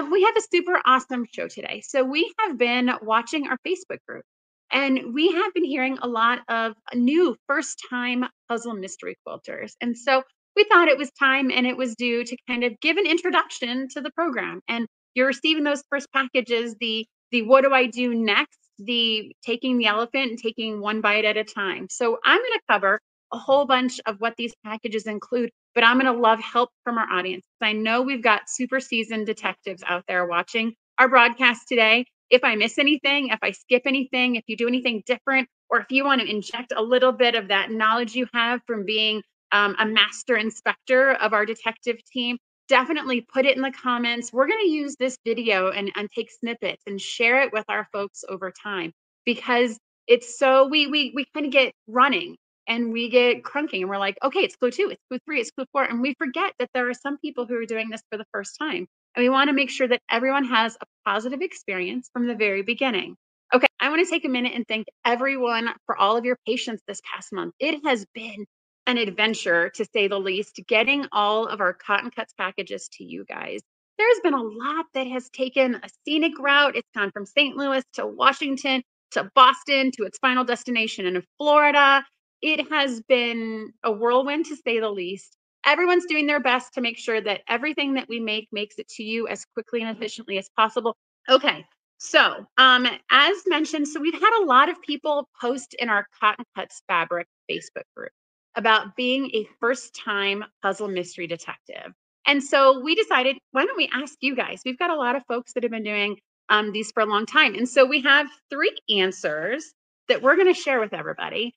We have a super awesome show today. So we have been watching our Facebook group, and we have been hearing a lot of new first-time puzzle mystery quilters. And so we thought it was time and it was due to kind of give an introduction to the program. And you're receiving those first packages, the what do I do next, the taking the elephant and taking one bite at a time. So I'm going to cover a whole bunch of what these packages include, but I'm going to love help from our audience. I know we've got super seasoned detectives out there watching our broadcast today. If I miss anything, if I skip anything, if you do anything different, or if you want to inject a little bit of that knowledge you have from being a master inspector of our detective team, definitely put it in the comments. We're going to use this video and take snippets and share it with our folks over time, because it's so we kind of get running and we get crunking and we're like, okay, it's clue 2, it's clue 3, it's clue 4. And we forget that there are some people who are doing this for the first time. And we want to make sure that everyone has a positive experience from the very beginning. Okay, I want to take a minute and thank everyone for all of your patience this past month. It has been an adventure, to say the least, getting all of our Cotton Cuts packages to you guys. There's been a lot that has taken a scenic route. It's gone from St. Louis to Washington to Boston to its final destination in Florida. It has been a whirlwind, to say the least. Everyone's doing their best to make sure that everything that we make makes it to you as quickly and efficiently as possible. Okay, so as mentioned, so we've had a lot of people post in our Cotton Cuts Fabric Facebook group about being a first-time puzzle mystery detective. And so we decided, why don't we ask you guys? We've got a lot of folks that have been doing these for a long time. And so we have 3 answers that we're going to share with everybody,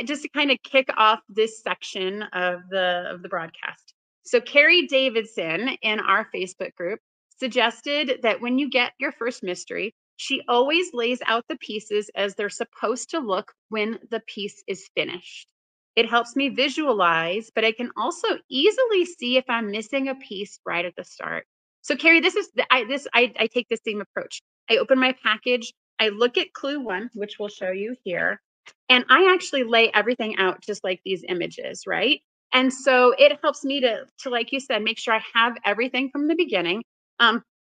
just to kind of kick off this section of the broadcast. So Carrie Davidson in our Facebook group suggested that when you get your first mystery, she always lays out the pieces as they're supposed to look when the piece is finished. It helps me visualize, but I can also easily see if I'm missing a piece right at the start. So Carrie, this is I take the same approach. I open my package, I look at clue 1, which we'll show you here, and I actually lay everything out just like these images, right? And so it helps me to like you said, make sure I have everything from the beginning.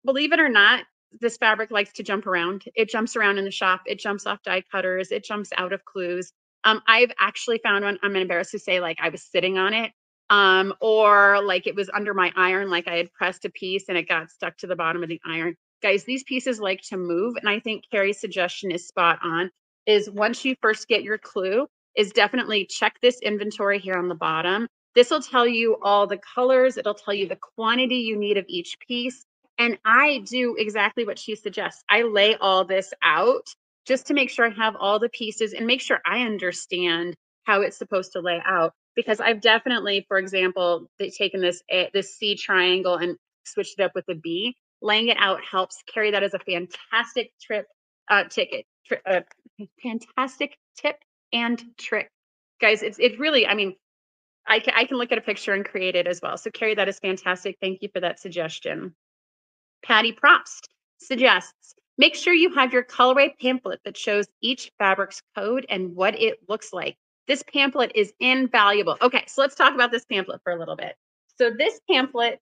Believe it or not, this fabric likes to jump around. It jumps around in the shop. It jumps off die cutters. It jumps out of clues. I've actually found one, I'm embarrassed to say, like I was sitting on it, or like it was under my iron, like I had pressed a piece and it got stuck to the bottom of the iron. Guys, these pieces like to move. And I think Carrie's suggestion is spot on, is once you first get your clue, is definitely check this inventory here on the bottom. This will tell you all the colors. It'll tell you the quantity you need of each piece. And I do exactly what she suggests. I lay all this out just to make sure I have all the pieces and make sure I understand how it's supposed to lay out. Because I've definitely, for example, taken this C triangle and switched it up with a B. Laying it out helps. Carry that as a fantastic fantastic tip and trick. Guys, it's really, I mean, I can look at a picture and create it as well. So Carrie, that is fantastic. Thank you for that suggestion. Patty Prost suggests, make sure you have your colorway pamphlet that shows each fabric's code and what it looks like. This pamphlet is invaluable. Okay, so let's talk about this pamphlet for a little bit. So this pamphlet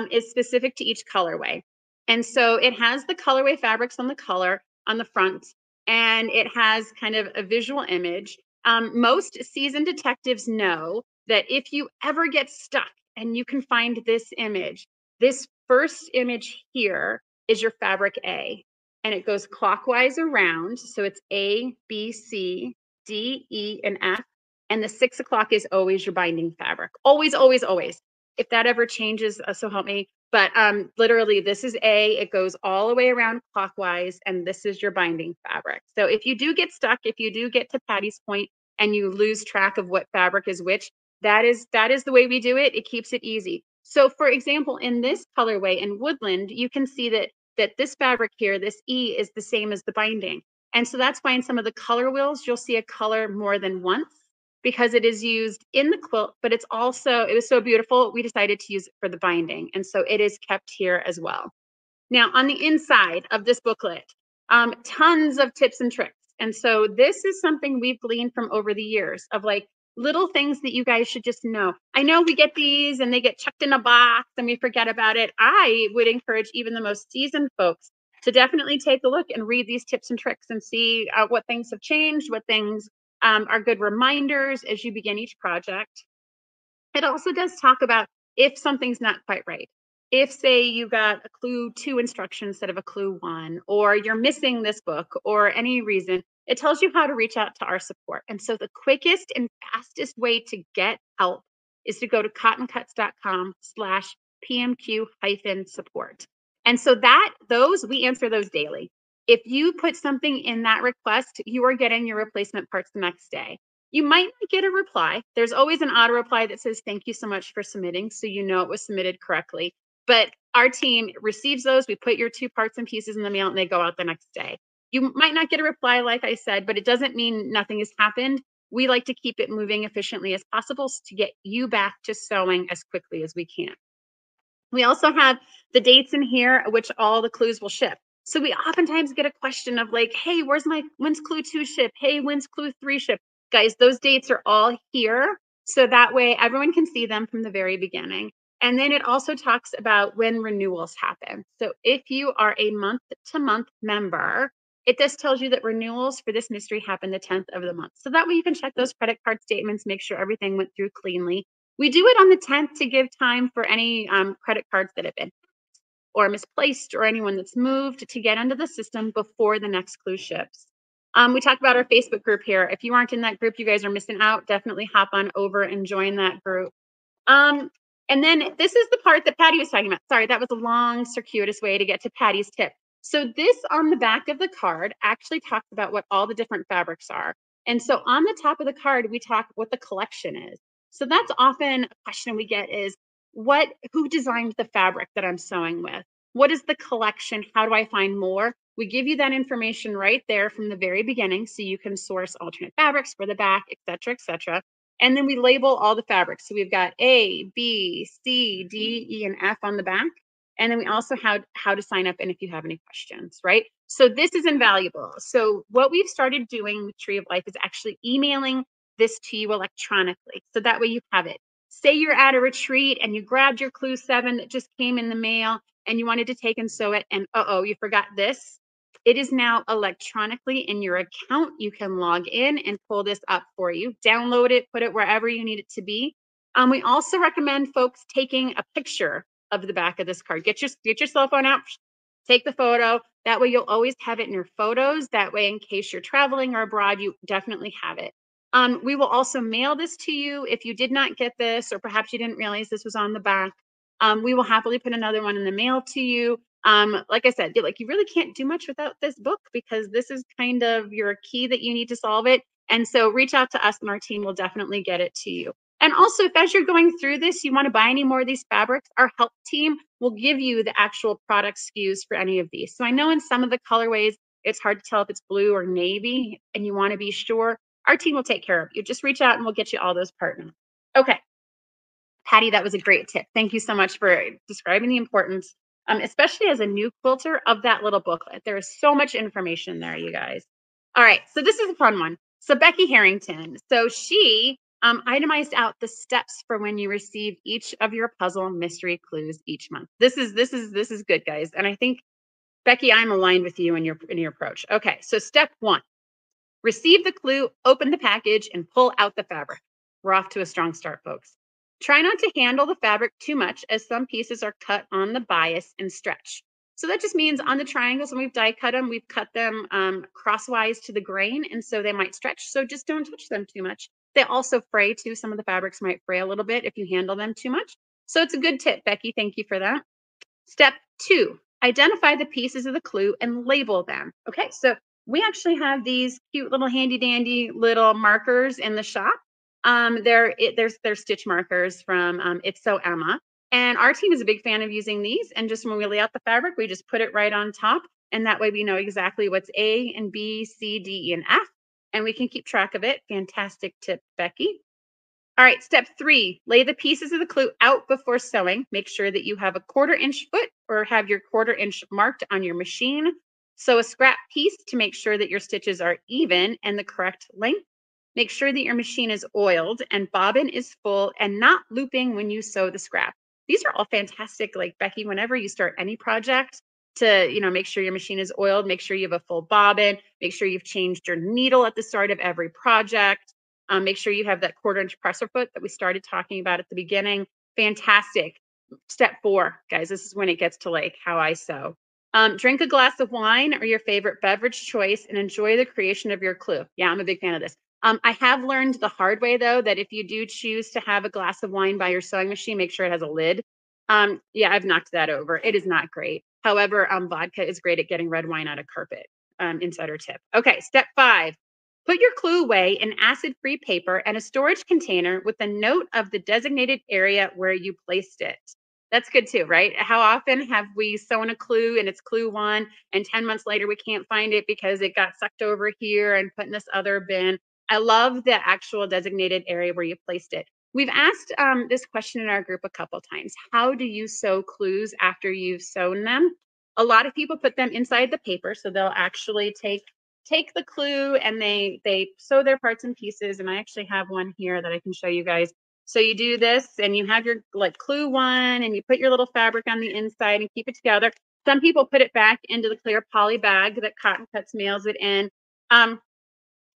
is specific to each colorway. And so it has the colorway fabrics on the color on the front, and it has kind of a visual image. Most seasoned detectives know that if you ever get stuck and you can find this image, this first image here is your fabric A, and it goes clockwise around. So it's A, B, C, D, E, and F. And the 6 o'clock is always your binding fabric. Always, always, always. If that ever changes, so help me. But literally, this is A. It goes all the way around clockwise, and this is your binding fabric. So if you do get stuck, if you do get to Patty's point and you lose track of what fabric is which, that is the way we do it. It keeps it easy. So for example, in this colorway in Woodland, you can see that this fabric here, this E, is the same as the binding. And so that's why in some of the color wheels, you'll see a color more than once, because it is used in the quilt, but it's also, it was so beautiful, we decided to use it for the binding. And so it is kept here as well. Now on the inside of this booklet, tons of tips and tricks. And so this is something we've gleaned from over the years of like, little things that you guys should just know. I know we get these and they get chucked in a box and we forget about it. I would encourage even the most seasoned folks to definitely take a look and read these tips and tricks and see what things have changed, what things are good reminders as you begin each project. It also does talk about if something's not quite right. If, say, you got a clue 2 instruction instead of a clue 1, or you're missing this book, or any reason, it tells you how to reach out to our support. And so the quickest and fastest way to get help is to go to cottoncuts.com/PMQ-support. And so we answer those daily. If you put something in that request, you are getting your replacement parts the next day. You might not get a reply. There's always an auto reply that says, thank you so much for submitting. So you know it was submitted correctly. But our team receives those. We put your 2 parts and pieces in the mail and they go out the next day. You might not get a reply, like I said, but it doesn't mean nothing has happened. We like to keep it moving efficiently as possible to get you back to sewing as quickly as we can. We also have the dates in here, which all the clues will ship. So we oftentimes get a question of like, hey, when's clue 2 ship? Hey, when's clue 3 ship? Guys, those dates are all here. So that way everyone can see them from the very beginning. And then it also talks about when renewals happen. So if you are a month to month member, it just tells you that renewals for this mystery happen the 10th of the month. So that way you can check those credit card statements, make sure everything went through cleanly. We do it on the 10th to give time for any credit cards that have been or misplaced or anyone that's moved to get into the system before the next clue ships. We talked about our Facebook group here. If you aren't in that group, you guys are missing out. Definitely hop on over and join that group. And then this is the part that Patty was talking about. Sorry, that was a long, circuitous way to get to Patty's tip. So this on the back of the card actually talks about what all the different fabrics are. And so on the top of the card, we talk what the collection is. So that's often a question we get is, who designed the fabric that I'm sewing with? What is the collection? How do I find more? We give you that information right there from the very beginning so you can source alternate fabrics for the back, et cetera, et cetera. And then we label all the fabrics. So we've got A, B, C, D, E, and F on the back. And then we also have how to sign up and if you have any questions, right? So this is invaluable. So what we've started doing with Tree of Life is actually emailing this to you electronically. So that way you have it. Say you're at a retreat and you grabbed your clue 7 that just came in the mail and you wanted to take and sew it and you forgot this. It is now electronically in your account. You can log in and pull this up for you. Download it, put it wherever you need it to be. We also recommend folks taking a picture of the back of this card. Get your cell phone out, take the photo. That way you'll always have it in your photos. That way, in case you're traveling or abroad, you definitely have it. We will also mail this to you if you did not get this, or perhaps you didn't realize this was on the back. We will happily put another one in the mail to you. Like I said, you really can't do much without this book because this is kind of your key that you need to solve it. And so reach out to us and our team will definitely get it to you. And also, if as you're going through this, you want to buy any more of these fabrics, our help team will give you the actual product SKUs for any of these. So I know in some of the colorways, it's hard to tell if it's blue or navy and you want to be sure. Our team will take care of you. Just reach out and we'll get you all those partners. Okay. Patty, that was a great tip. Thank you so much for describing the importance, especially as a new quilter, of that little booklet. There is so much information there, you guys. All right, so this is a fun one. So Becky Harrington, so she itemized out the steps for when you receive each of your puzzle mystery clues each month. This is good, guys, and I think Becky, I'm aligned with you in your approach. Okay, so step 1. Receive the clue, open the package, and pull out the fabric. We're off to a strong start, folks. Try not to handle the fabric too much as some pieces are cut on the bias and stretch. So that just means on the triangles, when we've die cut them, we've cut them crosswise to the grain, and so they might stretch. So just don't touch them too much. They also fray too. Some of the fabrics might fray a little bit if you handle them too much. So it's a good tip, Becky. Thank you for that. Step 2, identify the pieces of the clue and label them. Okay, so we actually have these cute little handy dandy little markers in the shop. They're stitch markers from It's So Emma. And our team is a big fan of using these. And just when we lay out the fabric, we just put it right on top. And that way we know exactly what's A and B, C, D, E, and F. And we can keep track of it. Fantastic tip, Becky. All right, step 3, lay the pieces of the clue out before sewing. Make sure that you have a 1/4 inch foot or have your 1/4 inch marked on your machine. Sew a scrap piece to make sure that your stitches are even and the correct length. Make sure that your machine is oiled and bobbin is full and not looping when you sew the scrap. These are all fantastic, like Becky, whenever you start any project to, make sure your machine is oiled, make sure you have a full bobbin, make sure you've changed your needle at the start of every project. Make sure you have that 1/4 inch presser foot that we started talking about at the beginning. Fantastic. Step 4, guys, this is when it gets to like how I sew. Drink a glass of wine or your favorite beverage choice and enjoy the creation of your clue. Yeah, I'm a big fan of this. I have learned the hard way, though, that if you do choose to have a glass of wine by your sewing machine, make sure it has a lid. Yeah, I've knocked that over. It is not great. However, vodka is great at getting red wine out of carpet. Insider tip. Okay, step 5. Put your clue away in acid-free paper and a storage container with a note of the designated area where you placed it. That's good too, right? How often have we sewn a clue and it's clue 1 and 10 months later we can't find it because it got sucked over here and put in this other bin? I love the actual designated area where you placed it. We've asked this question in our group a couple times. How do you sew clues after you've sewn them? A lot of people put them inside the paper, so they'll actually take the clue and they sew their parts and pieces. And I actually have one here that I can show you guys. So you do this and you have your like clue 1 and you put your little fabric on the inside and keep it together. Some people put it back into the clear poly bag that Cotton Cuts mails it in.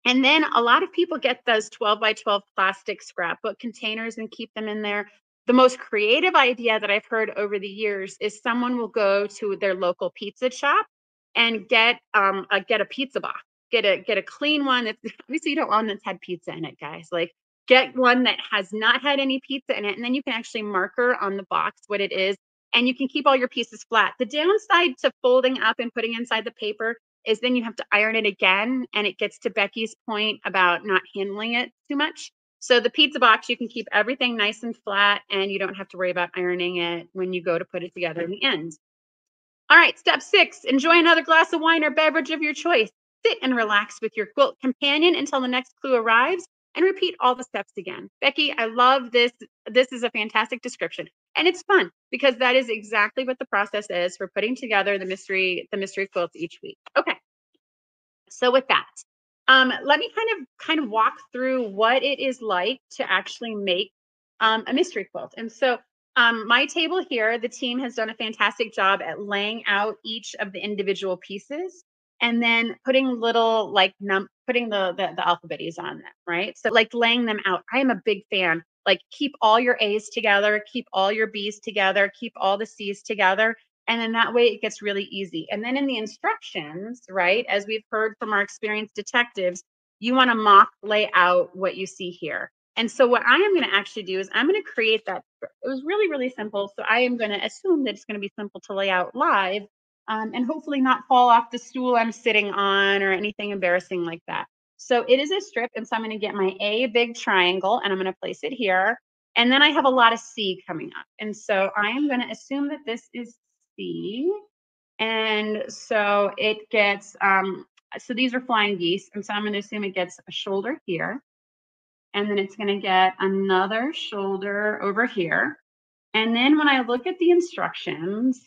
And then a lot of people get those 12 by 12 plastic scrapbook containers and keep them in there. The most creative idea that I've heard over the years is someone will go to their local pizza shop and get a pizza box. Get a clean one. That's obviously you don't want one that's had pizza in it, guys. Like get one that has not had any pizza in it, and then you can actually marker on the box what it is, and you can keep all your pieces flat. The downside to folding up and putting inside the paper is then you have to iron it again, and it gets to Becky's point about not handling it too much. So the pizza box, you can keep everything nice and flat, and you don't have to worry about ironing it when you go to put it together in the end. All right, step 6, enjoy another glass of wine or beverage of your choice. Sit and relax with your quilt companion until the next clue arrives and repeat all the steps again. Becky, I love this. This is a fantastic description. And it's fun because that is exactly what the process is for putting together the mystery quilts each week. Okay. So with that, let me kind of walk through what it is like to actually make a mystery quilt. And so my table here, the team has done a fantastic job at laying out each of the individual pieces and then putting little like putting the alphabets on them, right? So like laying them out. I am a big fan. Like keep all your A's together, keep all your B's together, keep all the C's together, and then that way it gets really easy. And then in the instructions, right, as we've heard from our experienced detectives, you want to mock lay out what you see here. And so what I am going to actually do is I'm going to create that. It was really, really simple. So I am going to assume that it's going to be simple to lay out live and hopefully not fall off the stool I'm sitting on or anything embarrassing like that. So it is a strip. And so I'm going to get my A big triangle and I'm going to place it here. And then I have a lot of C coming up. And so I am going to assume that this is C. And so it gets, so these are flying geese. And so I'm going to assume it gets a shoulder here. And then it's going to get another shoulder over here. And then when I look at the instructions,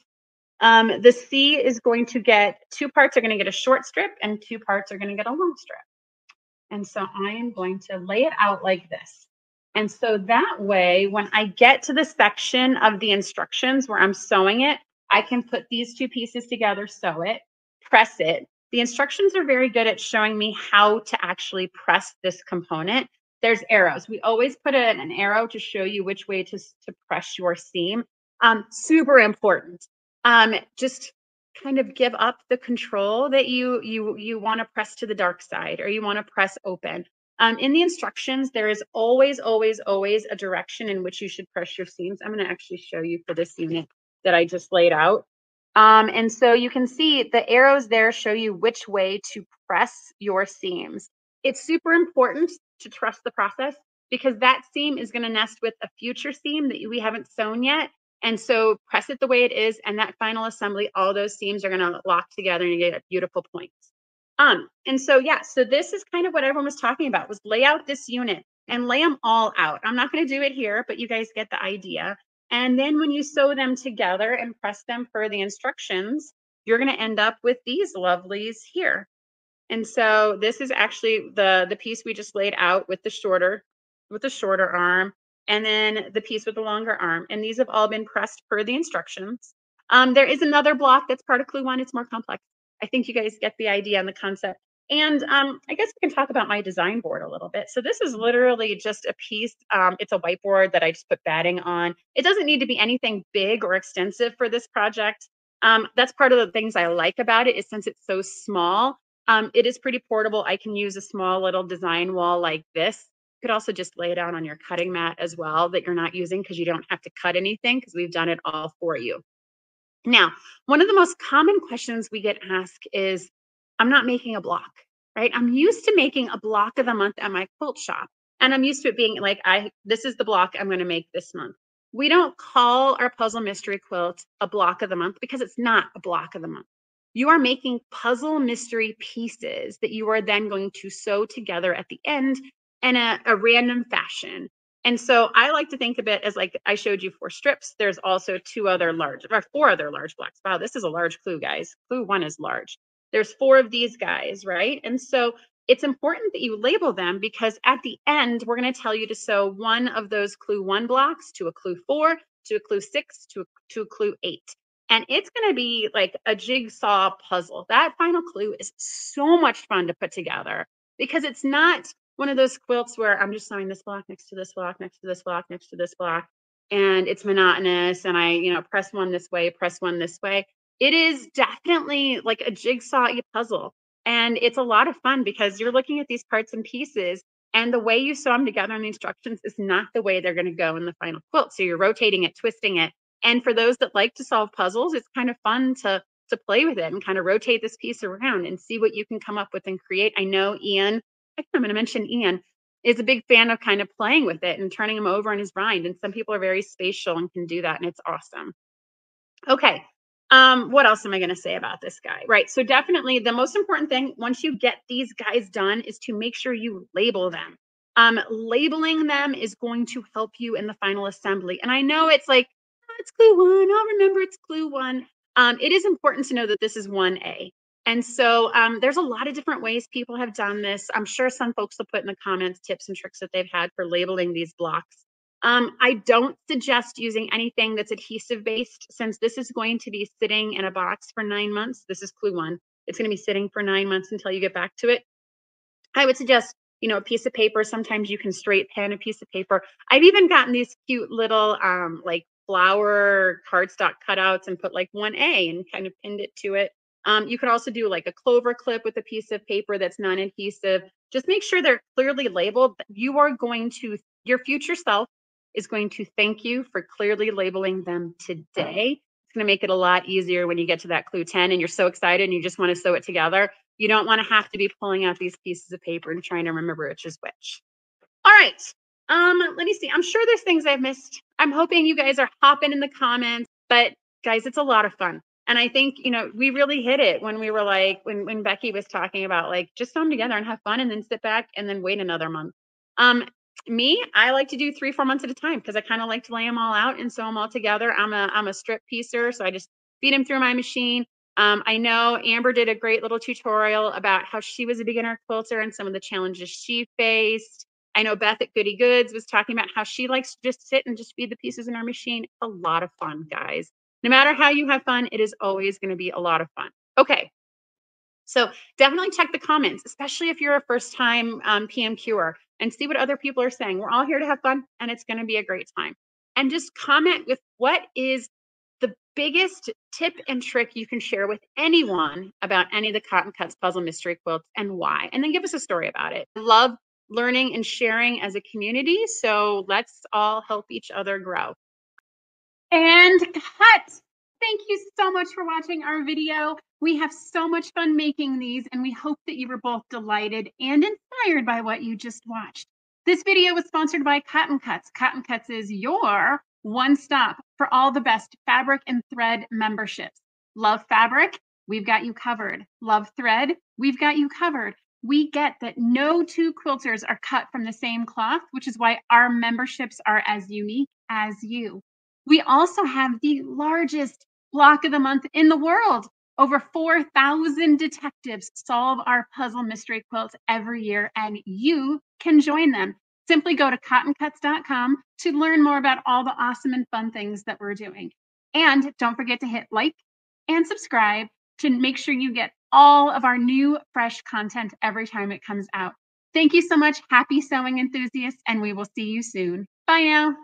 the C is going to get 2 parts are going to get a short strip and 2 parts are going to get a long strip. And so I am going to lay it out like this. And so that way, when I get to the section of the instructions where I'm sewing it, I can put these 2 pieces together, sew it, press it. The instructions are very good at showing me how to actually press this component. There's arrows. We always put an arrow to show you which way to press your seam. Super important. Just kind of give up the control that you want to press to the dark side or you want to press open. In the instructions, there is always, always, always a direction in which you should press your seams. I'm going to actually show you for this unit that I just laid out. And so you can see the arrows there show you which way to press your seams. It's super important to trust the process because that seam is going to nest with a future seam that we haven't sewn yet. And so press it the way it is, and that final assembly, all those seams are going to lock together and you get beautiful points. And so, yeah, so this is kind of what everyone was talking about was lay out this unit and lay them all out. I'm not going to do it here, but you guys get the idea. And then when you sew them together and press them per the instructions, you're going to end up with these lovelies here. And so this is actually the piece we just laid out with the shorter arm, and then the piece with the longer arm. And these have all been pressed per the instructions. There is another block that's part of clue one. It's more complex. I think you guys get the idea and the concept. And I guess we can talk about my design board a little bit. So this is literally just a piece. It's a whiteboard that I just put batting on. It doesn't need to be anything big or extensive for this project. That's part of the things I like about it is since it's so small, it is pretty portable. I can use a small little design wall like this. You could also just lay it out on your cutting mat as well that you're not using because you don't have to cut anything because we've done it all for you. Now, one of the most common questions we get asked is, I'm not making a block, right? I'm used to making a block of the month at my quilt shop. And I'm used to it being like, this is the block I'm going to make this month. We don't call our puzzle mystery quilt a block of the month because it's not a block of the month. You are making puzzle mystery pieces that you are then going to sew together at the end in a random fashion. And so I like to think of it as like I showed you 4 strips. There's also 4 other large blocks. Wow, this is a large clue, guys. Clue one is large. There's 4 of these guys, right? And so it's important that you label them because at the end, we're going to tell you to sew one of those clue one blocks to a clue 4, to a clue 6, to a clue 8. And it's going to be like a jigsaw puzzle. That final clue is so much fun to put together because it's not one of those quilts where I'm just sewing this block next to this block, next to this block, next to this block, and it's monotonous. And I press one this way, press one this way. It is definitely like a jigsaw puzzle. And it's a lot of fun because you're looking at these parts and pieces, and the way you sew them together in the instructions is not the way they're going to go in the final quilt. So you're rotating it, twisting it. And for those that like to solve puzzles, it's kind of fun to play with it and kind of rotate this piece around and see what you can come up with and create. I know Ian, I'm going to mention Ian, is a big fan of kind of playing with it and turning them over in his bind. And some people are very spatial and can do that, and it's awesome. Okay. What else am I going to say about this guy? Right. So definitely the most important thing once you get these guys done is to make sure you label them. Labeling them is going to help you in the final assembly. And I know it's like, oh, it's clue one. I'll remember it's clue one. It is important to know that this is 1A. And so there's a lot of different ways people have done this. I'm sure some folks will put in the comments tips and tricks that they've had for labeling these blocks. I don't suggest using anything that's adhesive based since this is going to be sitting in a box for 9 months. This is clue one. It's going to be sitting for 9 months until you get back to it. I would suggest, a piece of paper. Sometimes you can straight pen a piece of paper. I've even gotten these cute little like flower cardstock cutouts and put like 1A and kind of pinned it to it. You could also do like a clover clip with a piece of paper that's non-adhesive. Just make sure they're clearly labeled. Your future self is going to thank you for clearly labeling them today. It's going to make it a lot easier when you get to that clue 10 and you're so excited and you just want to sew it together. You don't want to have to be pulling out these pieces of paper and trying to remember which is which. All right. Let me see. I'm sure there's things I've missed. I'm hoping you guys are hopping in the comments, but guys, it's a lot of fun. And I think, we really hit it when we were like, when Becky was talking about like, just sew them together and have fun and then sit back and then wait another month. I like to do 3-4 months at a time because I kind of like to lay them all out and sew them all together. I'm a strip piecer, so I just feed them through my machine. I know Amber did a great little tutorial about how she was a beginner quilter and some of the challenges she faced. I know Beth at Goody Goods was talking about how she likes to just sit and just feed the pieces in her machine. It's a lot of fun, guys. No matter how you have fun, it is always going to be a lot of fun. Okay. So definitely check the comments, especially if you're a first time PMQer, and see what other people are saying. We're all here to have fun, and it's going to be a great time. And just comment with what is the biggest tip and trick you can share with anyone about any of the Cotton Cuts puzzle mystery quilts and why. And then give us a story about it. I love learning and sharing as a community. So let's all help each other grow. And cut. Thank you so much for watching our video. We have so much fun making these, and we hope that you were both delighted and inspired by what you just watched. This video was sponsored by Cotton Cuts. Cotton Cuts is your one stop for all the best fabric and thread memberships. Love fabric? We've got you covered. Love thread? We've got you covered. We get that no two quilters are cut from the same cloth, which is why our memberships are as unique as you. We also have the largest block of the month in the world. Over 4,000 detectives solve our puzzle mystery quilts every year, and you can join them. Simply go to cottoncuts.com to learn more about all the awesome and fun things that we're doing. And don't forget to hit like and subscribe to make sure you get all of our new, fresh content every time it comes out. Thank you so much. Happy sewing enthusiasts, and we will see you soon. Bye now.